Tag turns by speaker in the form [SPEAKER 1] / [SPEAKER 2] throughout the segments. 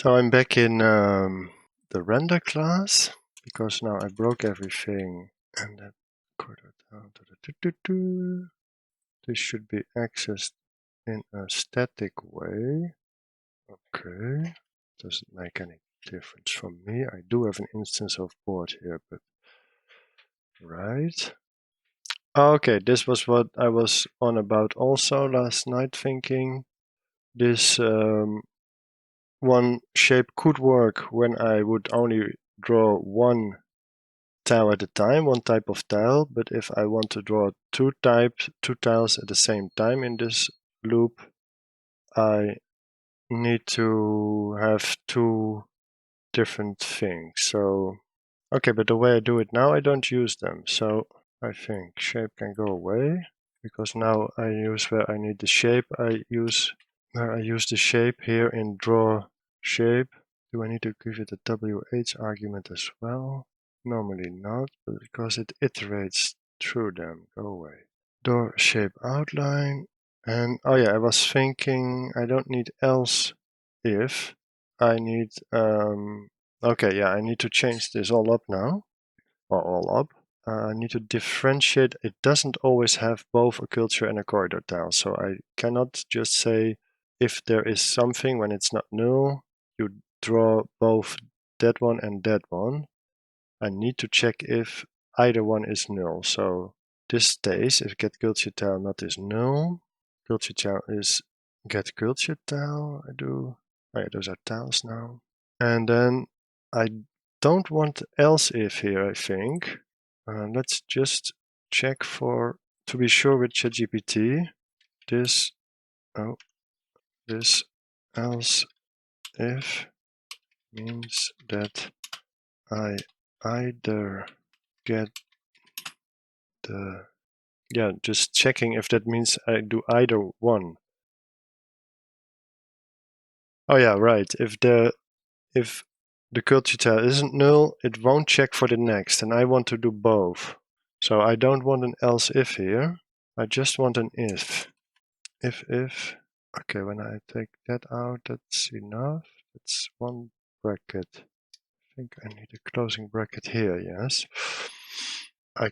[SPEAKER 1] So I'm back in the render class because now I broke everything, and that down to this should be accessed in a static way. Okay, doesn't make any difference for me. I do have an instance of board here, but right. Okay, this was what I was on about also last night, thinking this one shape could work when I would only draw one tile at a time, one type of tile, but if I want to draw two tiles at the same time in this loop, I need to have two different things. So, okay, but the way I do it now, I don't use them. So I think shape can go away, because now I use where I need the shape, I use the shape here in draw shape. Do I need to give it a WH argument as well? Normally not, but because it iterates through them. Go away. Door shape outline. And oh yeah, I was thinking I don't need else if. I need okay, yeah, I need to change this all up now. Or all up. I need to differentiate. It doesn't always have both a culture and a corridor tile, so I cannot just say if there is something when it's not null, you draw both that one and that one. I need to check if either one is null. So this stays if get culture tile not is null. Culture tile is get culture tile. I do. Oh yeah, those are tiles now. And then I don't want else if here, I think. Let's just check for to be sure with ChatGPT. This else if means that I either get the just checking if that means I do either one. Oh yeah, right. If the culture tile isn't null, it won't check for the next, and I want to do both. So I don't want an else if here. I just want an if. If. Okay, when I take that out, that's enough. That's one bracket. I think I need a closing bracket here, yes. I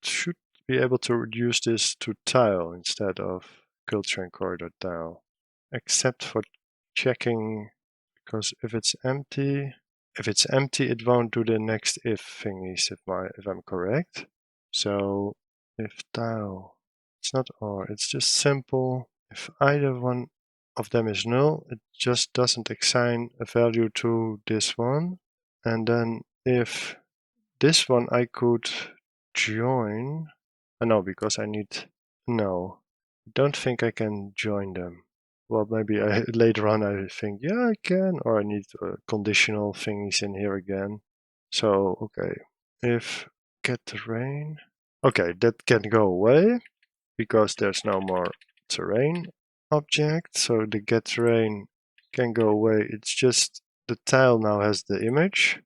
[SPEAKER 1] should be able to reduce this to tile instead of culture and corridor tile. Except for checking, because if it's empty, it won't do the next if thingies if I'm correct. So if tile, it's not or, it's just simple. If either one of them is null, it just doesn't assign a value to this one. And then if this one I could join, no, because I need, no, I don't think I can join them. Well, maybe later on I think, yeah, I can, or I need conditional things in here again. So, okay, if get terrain, okay, that can go away because there's no more terrain object. So the get terrain can go away. It's just the tile now has the image,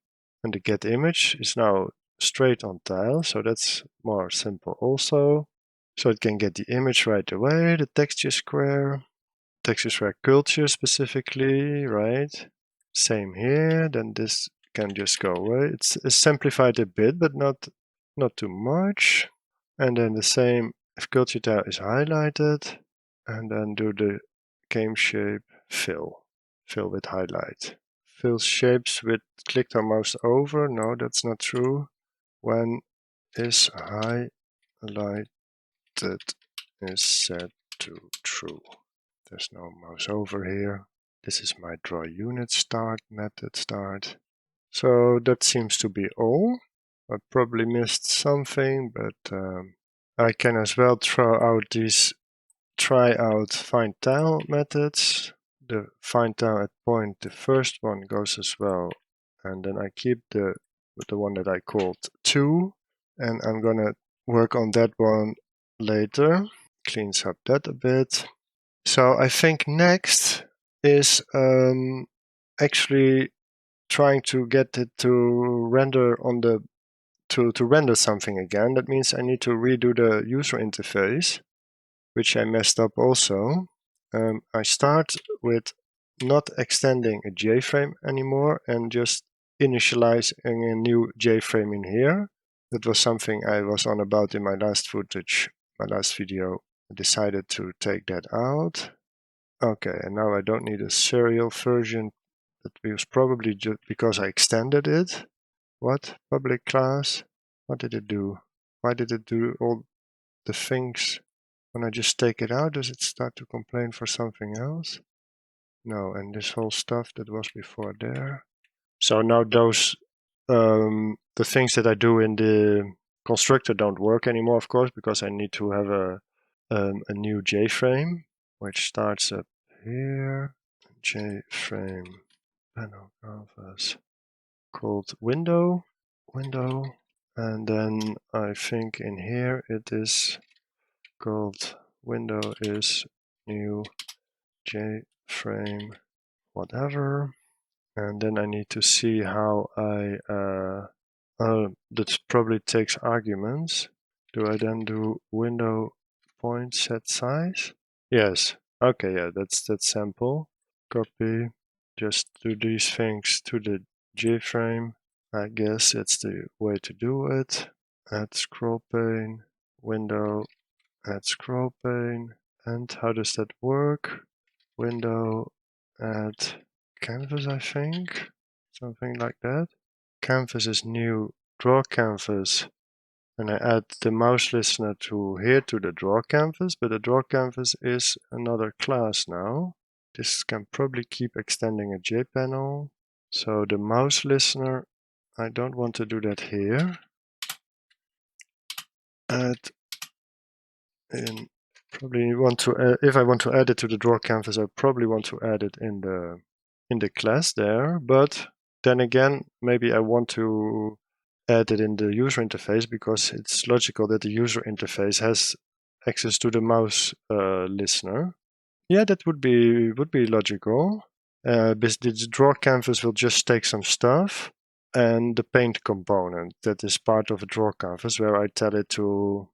[SPEAKER 1] and the get image is now straight on tile. So that's more simple also. So it can get the image right away, the texture square culture specifically, right? Same here, then this can just go away. It's simplified a bit, but not too much. And then the same if culture tile is highlighted, and then do the game shape fill with highlight. Fill shapes with clicked or mouse over. No, that's not true. When is highlighted is set to true. There's no mouse over here. This is my draw unit start method start. So that seems to be all. I probably missed something, but I can as well try out find tile methods. The find tile at point, the first one goes as well, and then I keep the one that I called 2, and I'm gonna work on that one later. Cleans up that a bit. So I think next is actually trying to get it to render on the to render something again. That means I need to redo the user interface, which I messed up also. I start with not extending a JFrame anymore and just initializing a new JFrame in here. That was something I was on about in my last footage, my last video. I decided to take that out. Okay, and now I don't need a serial version. That was probably just because I extended it. What? Public class? What did it do? Why did it do all the things? When I just take it out, does it start to complain for something else? No, and this whole stuff that was before there. So now those, the things that I do in the constructor don't work anymore, of course, because I need to have a new JFrame, which starts up here. JFrame panel canvas called window, and then I think in here it is called window is new JFrame whatever, and then I need to see how I that probably takes arguments. Do I then do window point set size? Yes. Okay, yeah, that's sample. Copy. Just do these things to the JFrame. I guess it's the way to do it. Add scroll pane, window, add scroll pane. And how does that work? Window, add canvas, I think. Something like that. Canvas is new drawCanvas. And I add the mouse listener to here to the drawCanvas, but the drawCanvas is another class now. This can probably keep extending a JPanel. So the mouse listener, I don't want to do that here. Add in, probably want to, if I want to add it to the drawCanvas, I probably want to add it in the class there. But then again, maybe I want to add it in the user interface because it's logical that the user interface has access to the mouse listener. Yeah, that would be logical. But the drawCanvas will just take some stuff and the paint component that is part of a drawCanvas where I tell it to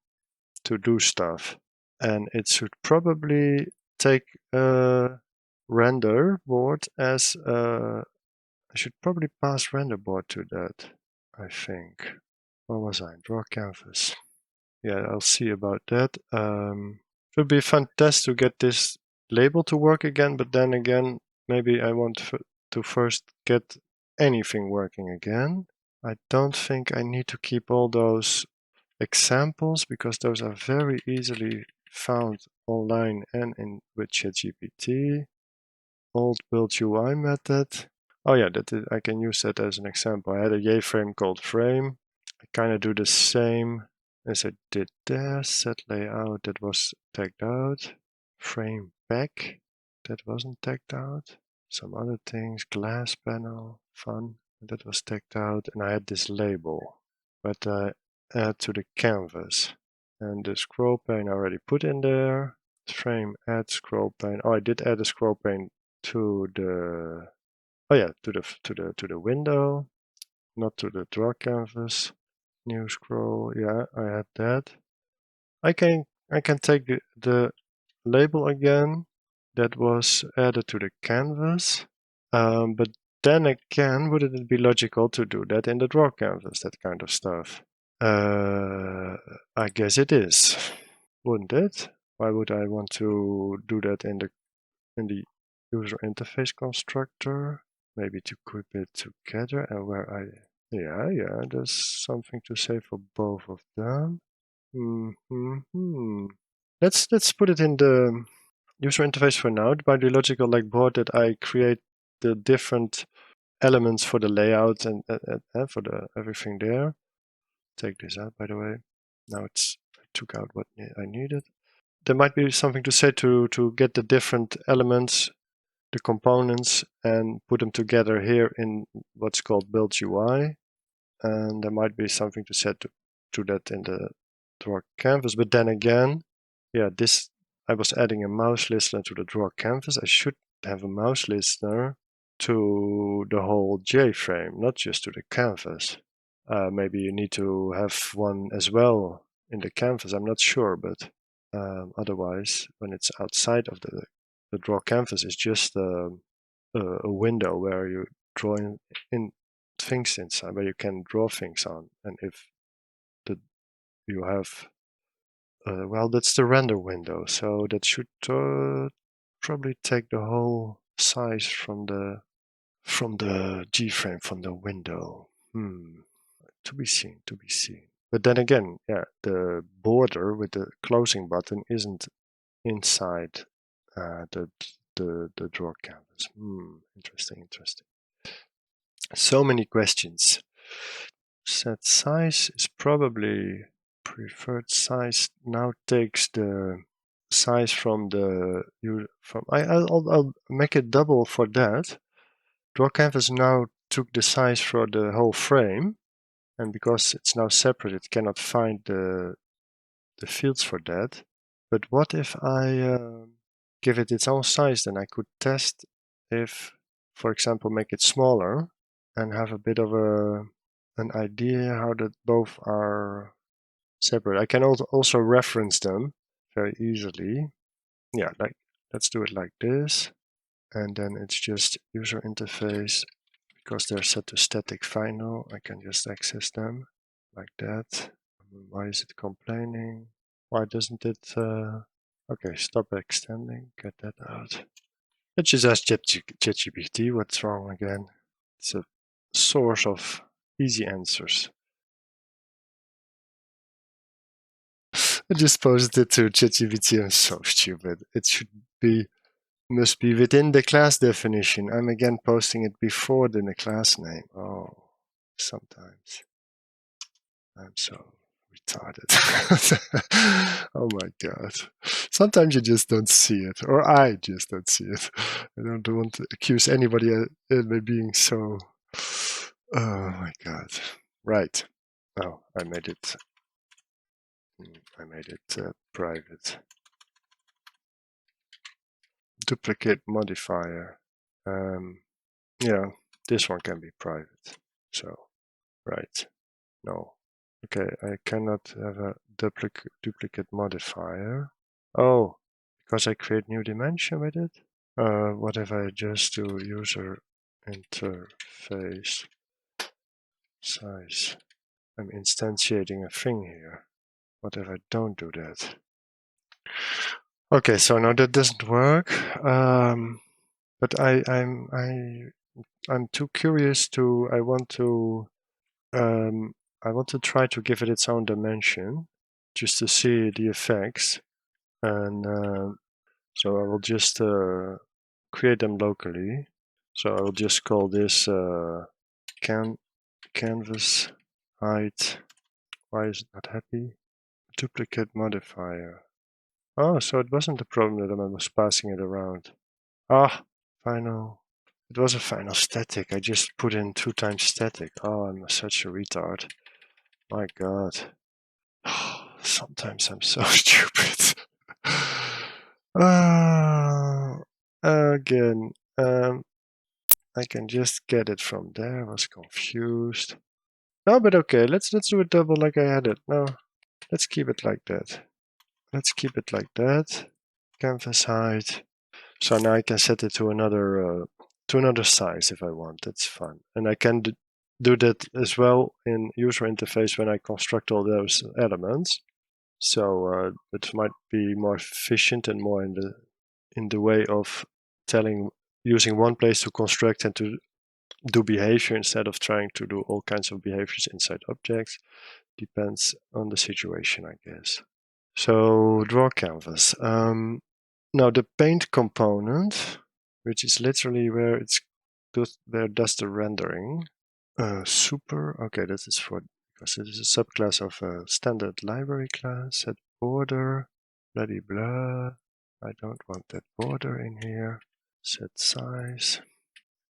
[SPEAKER 1] do stuff, and it should probably take a render board as I should probably pass render board to that. I think. What was I? drawCanvas. Yeah, I'll see about that. It would be fun test to get this label to work again, but then again, maybe I want to first get anything working again. I don't think I need to keep all those examples because those are very easily found online and in with ChatGPT. Old build UI method. Oh yeah, I can use that as an example. I had a Jframe called frame. I kind of do the same as I did there. Set layout, that was tagged out. Frame back, that wasn't tagged out. Some other things, glass panel, fun, that was tagged out. And I had this label, but I add to the canvas. And the scroll pane I already put in there. Frame add scroll pane. Oh, I did add a scroll pane to the to the window, not to the drawCanvas. New scroll, yeah, I had that. I can take the label again that was added to the canvas, but then again, wouldn't it be logical to do that in the drawCanvas, that kind of stuff? I guess it is, wouldn't it? Why would I want to do that in the user interface constructor? Maybe to group it together and yeah, there's something to say for both of them. Let's put it in the user interface for now. By the logical like board that I create the different elements for the layout and for the everything there. Take this out, by the way. Now I took out what I needed. There might be something to say to get the different elements, the components, and put them together here in what's called build UI. And there might be something to set to that in the drawCanvas. But then again, yeah, I was adding a mouse listener to the drawCanvas. I should have a mouse listener to the whole JFrame, not just to the canvas. Maybe you need to have one as well in the canvas. I'm not sure, but otherwise, when it's outside of the drawCanvas, it's just a window where you draw in things inside, where you can draw things on. And if you have, well, that's the render window, so that should probably take the whole size from the Jframe, from the window. To be seen, to be seen. But then again, yeah, the border with the closing button isn't inside the draw canvas. Interesting. So many questions. Set size is probably preferred size. Now takes the size from the I'll make it double for that. drawCanvas now took the size for the whole frame, and because it's now separate, it cannot find the fields for that. But what if I give it its own size? Then I could test if, for example, make it smaller and have a bit of an idea how that both are separate. I can also reference them very easily. Yeah, like let's do it like this. And then it's just user interface. Because they're set to static final, I can just access them like that. Why is it complaining? Why doesn't it? Okay, stop extending, get that out. Let's just ask ChatGPT what's wrong again. It's a source of easy answers. I just posted it to ChatGPT. I'm so stupid. It must be within the class definition. I'm again posting it before the class name. Oh, sometimes I'm so retarded. Oh my god. Sometimes you just don't see it, or I just don't see it. I don't want to accuse anybody of being so. Oh my god. Right. Oh, I made it private. Duplicate modifier. Yeah, this one can be private. So, right. No. Okay, I cannot have a duplicate modifier. Oh, because I create new dimension with it? What if I just do user interface size? I'm instantiating a thing here. What if I don't do that? Okay, so now that doesn't work. But I'm too curious to. I want to try to give it its own dimension, just to see the effects, and so I will just create them locally. So I will just call this canvas height. Why is it not happy? Duplicate modifier. Oh, so it wasn't a problem that I was passing it around. Ah, final. It was a final static. I just put in 2 times static. Oh, I'm such a retard. My god. Sometimes I'm so stupid. Again, I can just get it from there. I was confused. No, but okay, let's do it double like I had it. No, let's keep it like that. Let's keep it like that. Canvas height. So now I can set it to another size if I want. That's fun, and I can do that as well in user interface when I construct all those elements. So it might be more efficient and more in the way of using one place to construct and to do behavior instead of trying to do all kinds of behaviors inside objects. Depends on the situation, I guess. So drawCanvas. Now the paint component, which is literally where does the rendering. Super. Okay, this is because it is a subclass of a standard library class. Set border. Bloody blah. I don't want that border in here. Set size.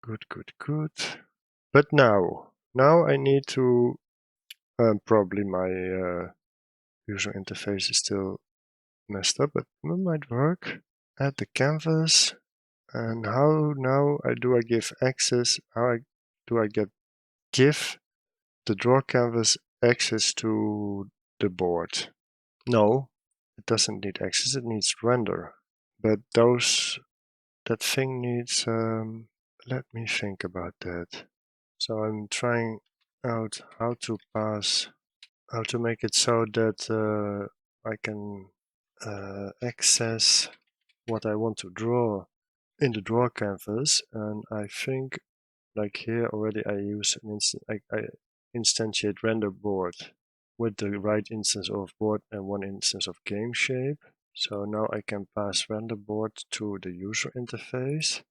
[SPEAKER 1] Good. But now I need to. Probably my user interface is still messed up, but it might work. Add the canvas. And how now do I give access? How do I give the drawCanvas access to the board? No, it doesn't need access. It needs render. But that thing needs let me think about that. So I'm trying out how to make it so that I can access what I want to draw in the drawCanvas, and I think like here already I use an I instantiate render board with the right instance of board and one instance of game shape. So now I can pass render board to the user interface.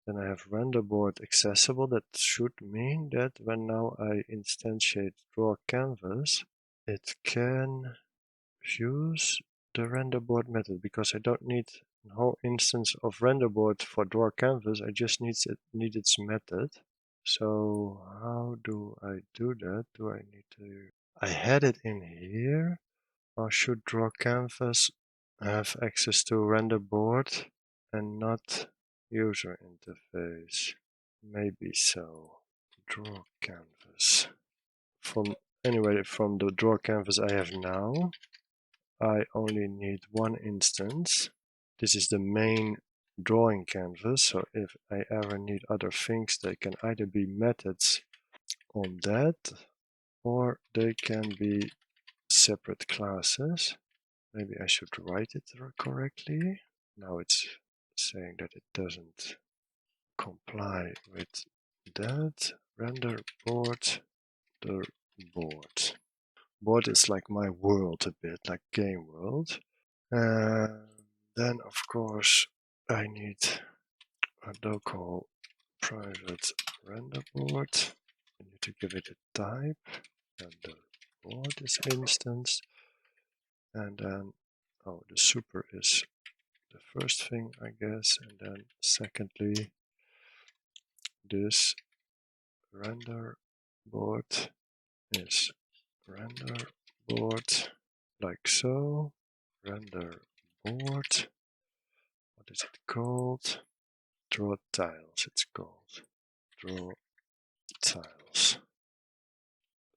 [SPEAKER 1] Then I have render board accessible. That should mean that when now I instantiate drawCanvas, it can use the render board method, because I don't need a whole instance of render board for drawCanvas. I just need its method. So how do I do that? Do I need to? I had it in here. Or should drawCanvas have access to render board and not user interface? Maybe so. drawCanvas. From the drawCanvas I have now, I only need one instance. This is the main drawing canvas, so if I ever need other things, they can either be methods on that, or they can be separate classes. Maybe I should write it correctly. Now it's saying that it doesn't comply with that. Render board, the board. Board is like my world a bit, like game world. Then of course I need a local private render board. I need to give it a type, and the board is instance, and then the super is the first thing, I guess, and then secondly this render board is render board, like so. Render board, what is it called? Draw tiles, it's called. Draw tiles,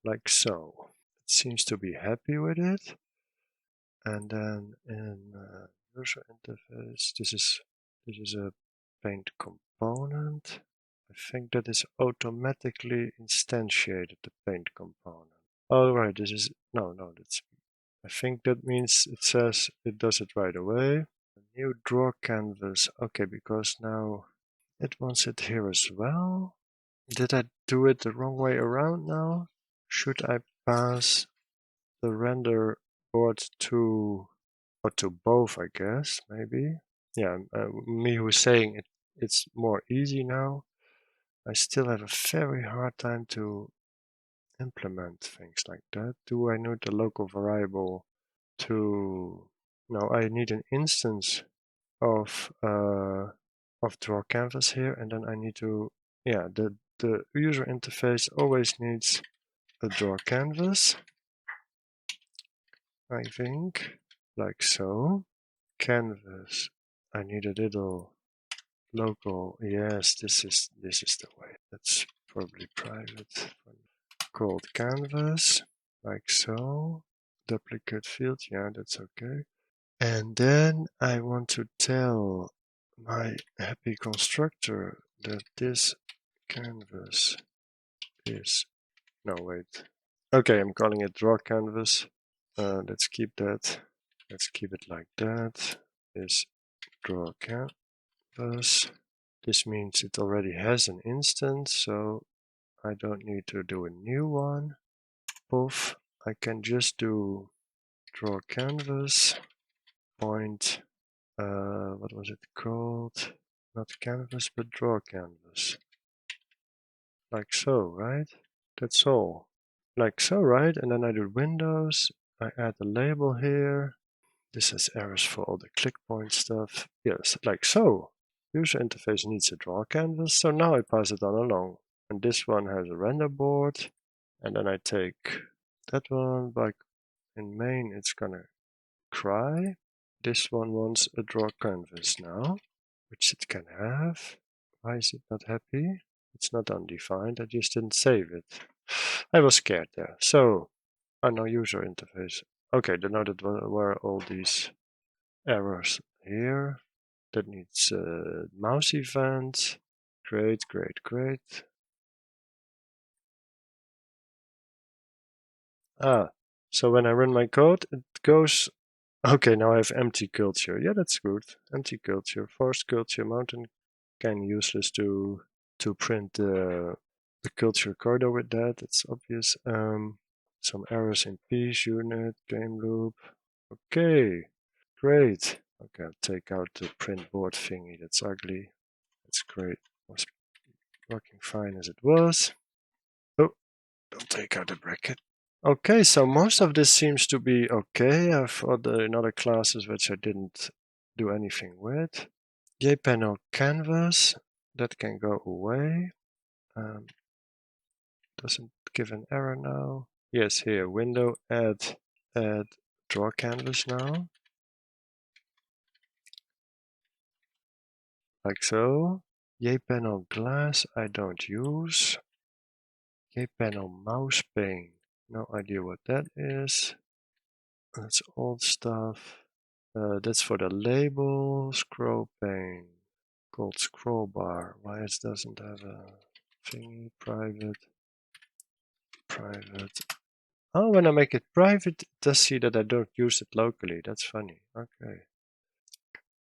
[SPEAKER 1] like so. It seems to be happy with it. And then in user interface, this is a paint component. I think that is automatically instantiated, the paint component. Oh right, this is that's. I think that means it says it does it right away. A new draw canvas. Okay, because now it wants it here as well. Did I do it the wrong way around now? Should I pass the render board to both, I guess, maybe? Yeah, me who's saying it's more easy now. I still have a very hard time to implement things like that. Do I need the local variable to? No, I need an instance of drawCanvas here, and then I need to, yeah, the user interface always needs a drawCanvas, I think, like so. Canvas, I need a little local. Yes, this is the way. That's probably private. Called canvas, like so. Duplicate field, yeah, that's okay. And then I want to tell my happy constructor that this canvas is, no wait. Okay, I'm calling it drawCanvas. Let's keep that. Let's keep it like that. Is drawCanvas. This means it already has an instance, so I don't need to do a new one. Poof, I can just do drawCanvas point, what was it called? Not canvas, but drawCanvas. Like so, right? That's all. Like so, right? And then I do Windows, I add a label here. This has errors for all the click point stuff. Yes, like so. User interface needs a drawCanvas, so now I pass it on along. And this one has a render board, and then I take that one, like in main it's gonna cry. This one wants a drawCanvas now, which it can have. Why is it not happy? It's not undefined, I just didn't save it. I was scared there. So, no user interface. Okay, then now that were all these errors here. That needs mouse event. Great, great, great. So when I run my code, it goes, okay, now I have empty culture. Yeah, that's good. Empty culture, forest culture, mountain, kind of useless to print the culture corridor with that. It's obvious. Some errors in piece unit, GameLoop. Okay, great. Okay, I'll take out the print board thingy. That's ugly. That's great. Was working fine as it was. Oh, don't take out the bracket. Okay, so most of this seems to be okay. I've other classes which I didn't do anything with. JPanel canvas, that can go away. Doesn't give an error now. Yes, here, window, add drawCanvas now. Like so. JPanel glass, I don't use. JPanel mouse pane, no idea what that is. That's old stuff. That's for the label. Scroll pane called scroll bar. Why it doesn't have a thingy? Private. Oh, when I make it private, it does see that I don't use it locally. That's funny. Okay.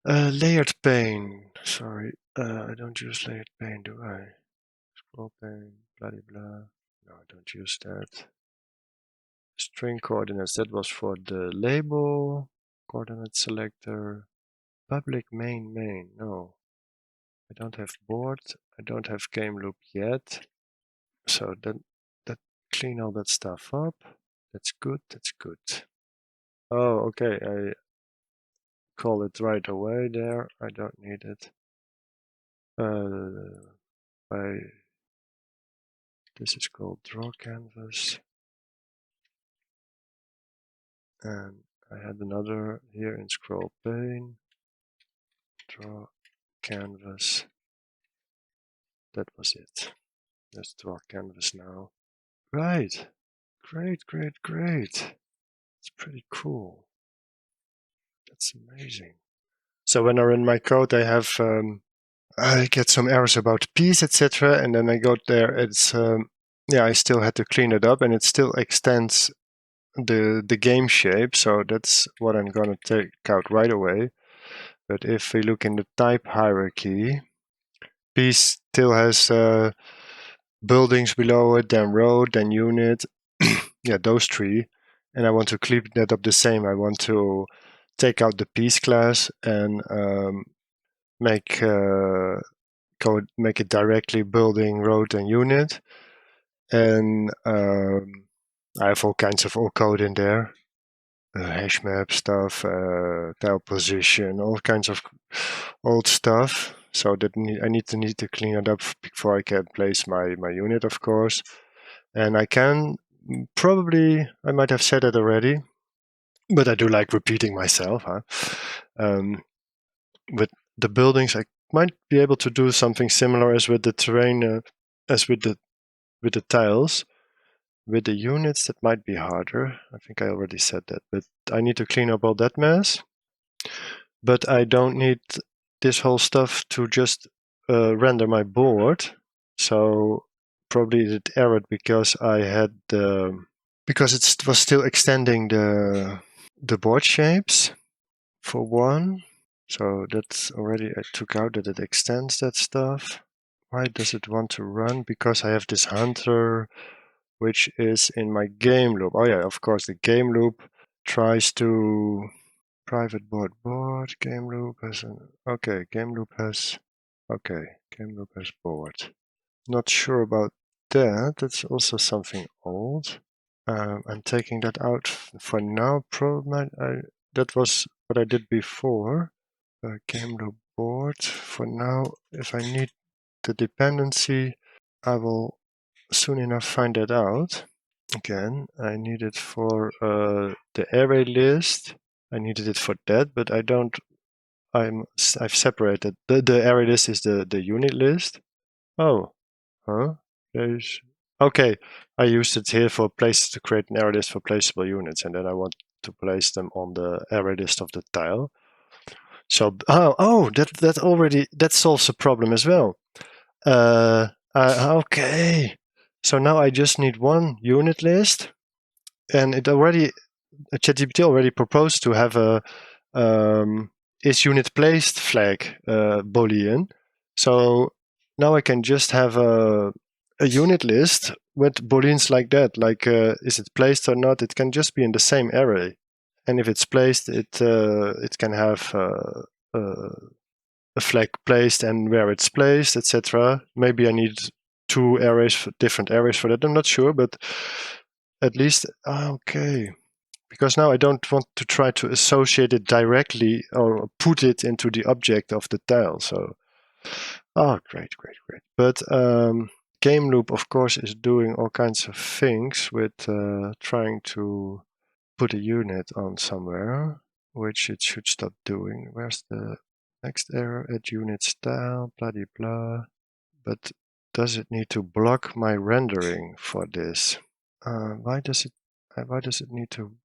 [SPEAKER 1] Layered pane. Sorry, I don't use layered pane, do I? Scroll pane, blah blah. No, I don't use that. String coordinates. That was for the label. Coordinate selector. Public main. No, I don't have board. I don't have GameLoop yet. So that clean all that stuff up. That's good. That's good. Oh, okay. I call it right away there. I don't need it. This is called drawCanvas. And I had another here in scroll pane. drawCanvas. That was it. Let's drawCanvas now. Right. Great. It's pretty cool. That's amazing. So when I run my code, I get some errors about piece, etc. And then I go there. It's I still had to clean it up, and it still extends the game shape. So that's what I'm gonna take out right away. But if we look in the type hierarchy, piece still has buildings below it, then road, then unit. Yeah, those three. And I want to clean that up the same. I want to take out the piece class and make it directly building, road, and unit. And I have all kinds of old code in there. Hash map stuff, tile position, all kinds of old stuff. So that I need to clean it up before I can place my unit, of course. And I can I might have said it already, but I do like repeating myself. With the buildings, I might be able to do something similar as with the terrain, as with the tiles. With the units, that might be harder. I think I already said that, but I need to clean up all that mess. But I don't need this whole stuff to just render my board. So probably it errored because I had because it was still extending the board shapes for one. So that's already, I took out that it extends that stuff. Why does it want to run? Because I have this hunter, which is in my GameLoop. Oh yeah, of course, the GameLoop tries to private board GameLoop has GameLoop has board. Not sure about that. That's also something old. I'm taking that out for now. That was what I did before. GameLoop board. For now, if I need the dependency, I will soon enough find that out. Again, I need it for the array list. I needed it for that, but I don't. I've separated the array list is the unit list. Oh, huh? There's okay. I used it here for place to create an array list for placeable units, and then I want to place them on the array list of the tile. So that solves a problem as well. Okay. So now I just need one unit list, and ChatGPT already proposed to have a is unit placed flag boolean. So now I can just have a unit list with booleans like that, like is it placed or not? It can just be in the same array, and if it's placed, it can have a flag placed and where it's placed, etc. Maybe I need two arrays, different arrays for that. I'm not sure, but at least okay. Because now I don't want to try to associate it directly or put it into the object of the tile. So, great. But GameLoop, of course, is doing all kinds of things with trying to put a unit on somewhere, which it should stop doing. Where's the next error? Add unit style, blah blah blah. But does it need to block my rendering for this? Why does it need to?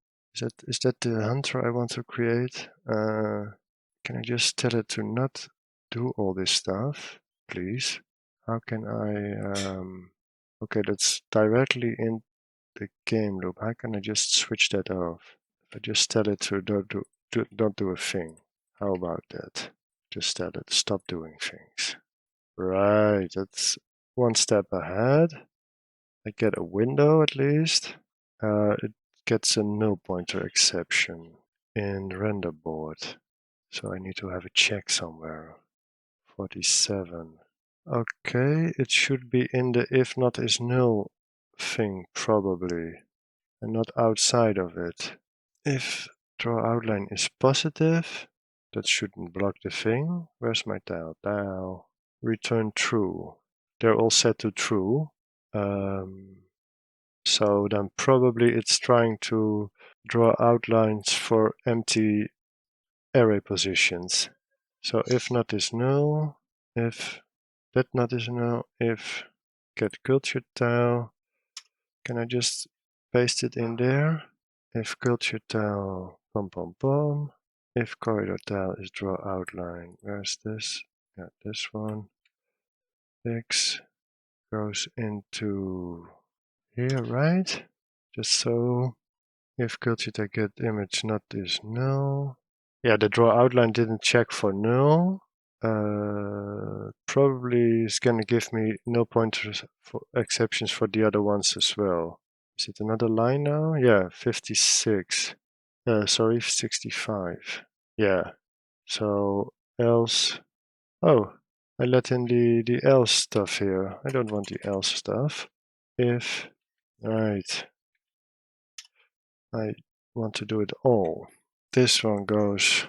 [SPEAKER 1] Is that the hunter I want to create? Can I just tell it to not do all this stuff, please? How can I? Okay, that's directly in the game loop. How can I just switch that off? If I just tell it to don't do a thing. How about that? Just tell it stop doing things. Right, that's one step ahead. I get a window at least. It gets a nullPointer exception in renderboard. So I need to have a check somewhere. 47. Okay, it should be in the if not is null thing probably, and not outside of it. If draw outline is positive, that shouldn't block the thing. Where's my tile? Tile. Return true. They're all set to true. So then probably it's trying to draw outlines for empty array positions. So if not is null, if that not is null, if get culture tile, can I just paste it in there? If culture tile, pom pom pom. If corridor tile is draw outline, where's this? Yeah, this one. X goes into here, right? Just so. If culture tag get image not is null. Yeah, the draw outline didn't check for null. Probably is going to give me null pointers for exceptions for the other ones as well. Is it another line now? Yeah, 56. Sorry, 65. Yeah. So else. Oh, I let in the else stuff here. I don't want the else stuff. If. Right. I want to do it all. This one goes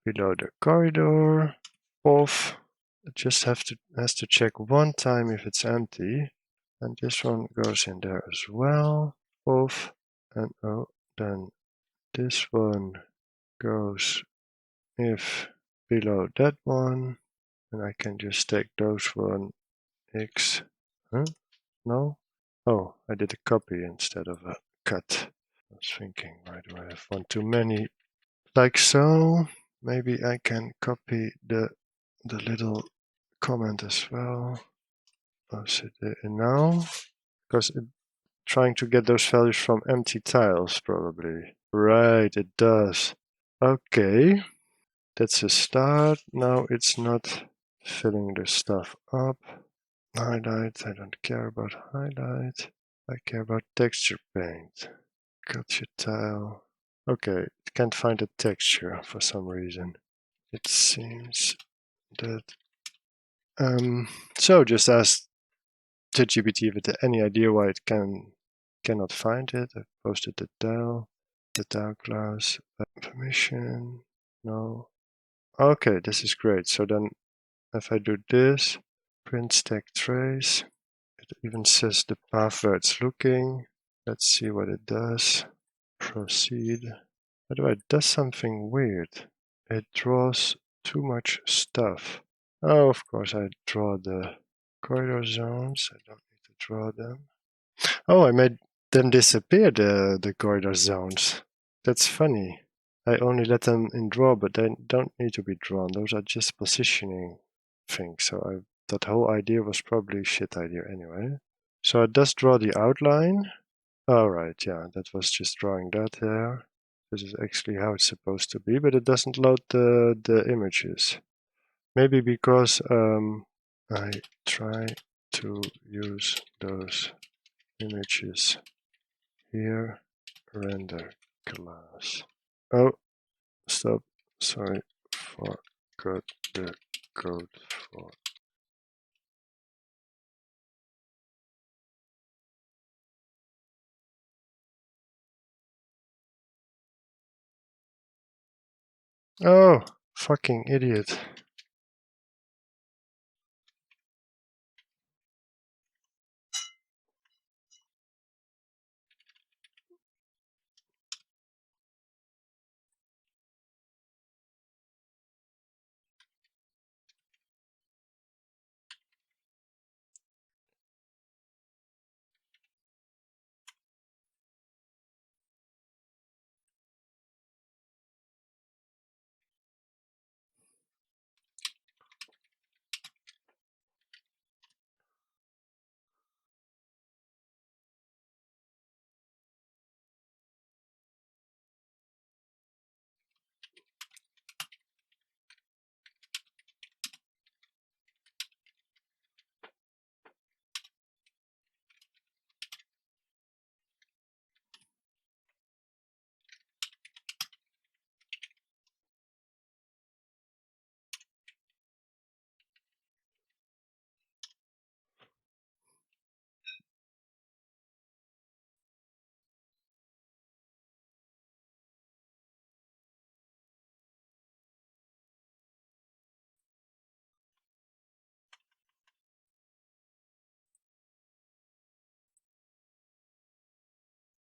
[SPEAKER 1] below the corridor. Off. It just has to check one time if it's empty. And this one goes in there as well. Off. And then this one goes if below that one. And I can just take those one X. Huh? No? Oh, I did a copy instead of a cut. I was thinking, why do I have one too many? Like so. Maybe I can copy the little comment as well. Is it in now? Because it's trying to get those values from empty tiles, probably. Right, it does. Okay, that's a start. Now it's not filling the stuff up. Highlight, I don't care about highlight. I care about texture paint. Culture tile. Okay, it can't find a texture for some reason. It seems that. So just ask ChatGPT if it had any idea why it cannot find it. I posted the tile class, permission, no. Okay, this is great. So then if I do this, print stack trace, it even says the path where it's looking. Let's see what it does. Proceed. By the way, it does something weird. It draws too much stuff. Oh, of course, I draw the corridor zones. I don't need to draw them. Oh, I made them disappear, the corridor zones. That's funny. I only let them in draw, but they don't need to be drawn. Those are just positioning things. So I that whole idea was probably a shit idea anyway. So it does draw the outline. All right, yeah, that was just drawing that there. This is actually how it's supposed to be, but it doesn't load the images. Maybe because I try to use those images here, render class. Oh, stop. Sorry, forgot the code for. Oh, fucking idiot.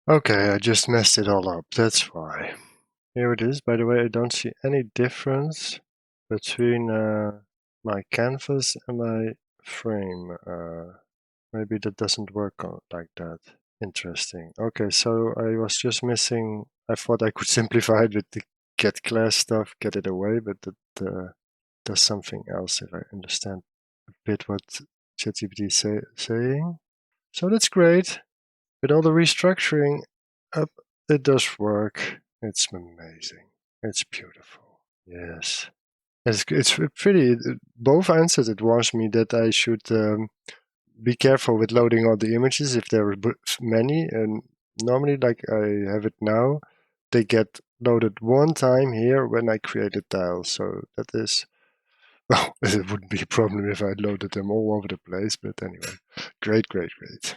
[SPEAKER 1] Okay, I just messed it all up, that's why. Here it is. By the way, I don't see any difference between my canvas and my frame. Maybe that doesn't work like that. Interesting. Okay, so I was just missing. I thought I could simplify it with the get class stuff, get it away, but that does something else if I understand a bit what ChatGPT is saying. So that's great. With all the restructuring up, it does work. It's amazing. It's beautiful. Yes. It's pretty. Both answers it warns me that I should be careful with loading all the images if there are many. And normally, like I have it now, they get loaded one time here when I create a tile. So that is, well, it wouldn't be a problem if I loaded them all over the place. But anyway, great, great, great.